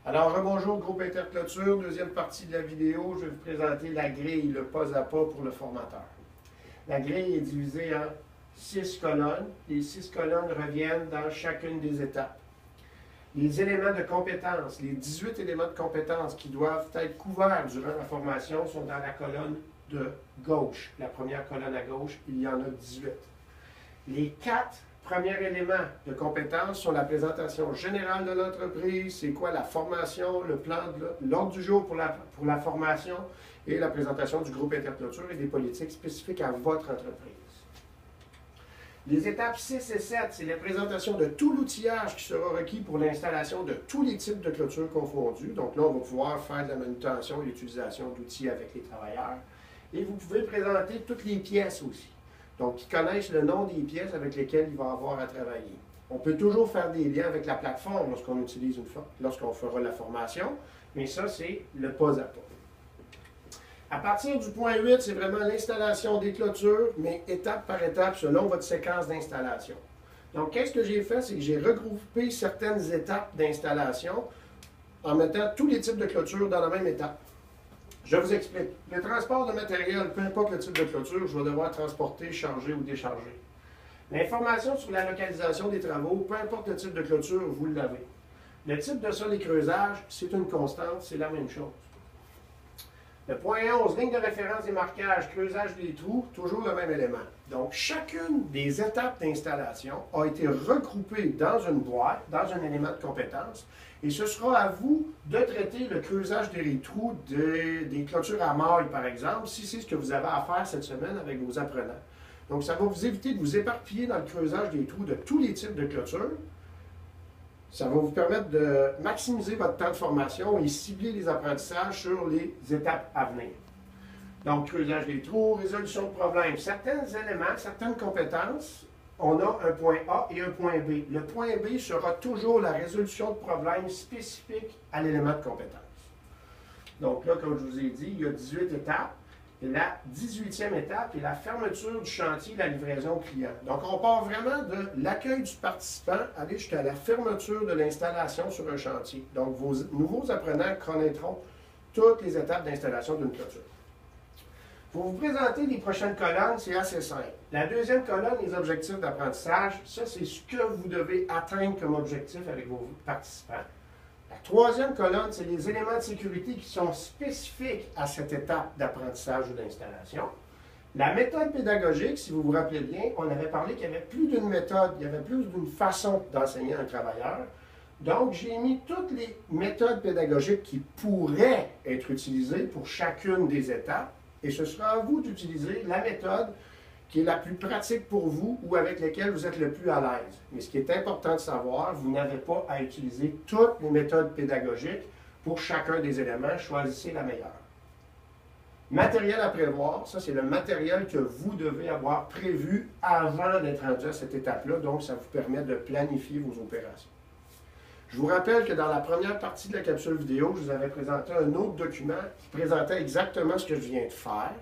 Alors, rebonjour groupe Interclôture, deuxième partie de la vidéo, je vais vous présenter la grille, le pas à pas pour le formateur. La grille est divisée en 6 colonnes. Les 6 colonnes reviennent dans chacune des étapes. Les éléments de compétence, les 18 éléments de compétence qui doivent être couverts durant la formation sont dans la colonne de gauche. La première colonne à gauche, il y en a 18. Les 4 premiers éléments de compétence sont la présentation générale de l'entreprise, c'est quoi la formation, le plan, l'ordre du jour pour la formation et la présentation du groupe Interclôture et des politiques spécifiques à votre entreprise. Les étapes 6 et 7, c'est la présentation de tout l'outillage qui sera requis pour l'installation de tous les types de clôtures confondus. Donc là, on va pouvoir faire de la manutention et l'utilisation d'outils avec les travailleurs. Et vous pouvez présenter toutes les pièces aussi. Donc, qui connaissent le nom des pièces avec lesquelles il va avoir à travailler. On peut toujours faire des liens avec la plateforme lorsqu'on fera la formation, mais ça, c'est le pas à pas. À partir du point 8, c'est vraiment l'installation des clôtures, mais étape par étape, selon votre séquence d'installation. Donc, qu'est-ce que j'ai fait? C'est que j'ai regroupé certaines étapes d'installation en mettant tous les types de clôtures dans la même étape. Je vous explique. Le transport de matériel, peu importe le type de clôture, je vais devoir transporter, charger ou décharger. L'information sur la localisation des travaux, peu importe le type de clôture, vous l'avez. Le type de sol et creusage, c'est une constante, c'est la même chose. Le point 11, ligne de référence et marquage, creusage des trous, toujours le même élément. Donc, chacune des étapes d'installation a été regroupée dans une boîte, dans un élément de compétence, et ce sera à vous de traiter le creusage des trous des clôtures à mailles, par exemple, si c'est ce que vous avez à faire cette semaine avec vos apprenants. Donc, ça va vous éviter de vous éparpiller dans le creusage des trous de tous les types de clôtures. Ça va vous permettre de maximiser votre temps de formation et cibler les apprentissages sur les étapes à venir. Donc, creusage des trous, résolution de problèmes. Certains éléments, certaines compétences, on a un point A et un point B. Le point B sera toujours la résolution de problèmes spécifiques à l'élément de compétence. Donc là, comme je vous ai dit, il y a 18 étapes. Et la 18e étape est la fermeture du chantier, la livraison au client. Donc, on part vraiment de l'accueil du participant, aller jusqu'à la fermeture de l'installation sur un chantier. Donc, vos nouveaux apprenants connaîtront toutes les étapes d'installation d'une clôture. Pour vous présenter les prochaines colonnes, c'est assez simple. La deuxième colonne, les objectifs d'apprentissage, ça, c'est ce que vous devez atteindre comme objectif avec vos participants. La troisième colonne, c'est les éléments de sécurité qui sont spécifiques à cette étape d'apprentissage ou d'installation. La méthode pédagogique, si vous vous rappelez bien, on avait parlé qu'il y avait plus d'une méthode, il y avait plus d'une façon d'enseigner un travailleur. Donc, j'ai mis toutes les méthodes pédagogiques qui pourraient être utilisées pour chacune des étapes, et ce sera à vous d'utiliser la méthode qui est la plus pratique pour vous ou avec laquelle vous êtes le plus à l'aise. Mais ce qui est important de savoir, vous n'avez pas à utiliser toutes les méthodes pédagogiques pour chacun des éléments. Choisissez la meilleure. Matériel à prévoir, ça c'est le matériel que vous devez avoir prévu avant d'être rendu à cette étape-là. Donc, ça vous permet de planifier vos opérations. Je vous rappelle que dans la première partie de la capsule vidéo, je vous avais présenté un autre document qui présentait exactement ce que je viens de faire,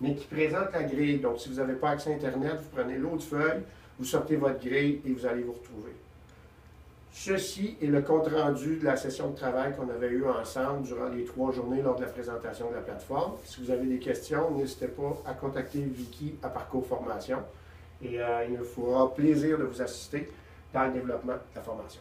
mais qui présente la grille. Donc, si vous n'avez pas accès à Internet, vous prenez l'autre feuille, vous sortez votre grille et vous allez vous retrouver. Ceci est le compte-rendu de la session de travail qu'on avait eue ensemble durant les 3 journées lors de la présentation de la plateforme. Si vous avez des questions, n'hésitez pas à contacter Vicky à Parcours Formation et il nous fera plaisir de vous assister dans le développement de la formation.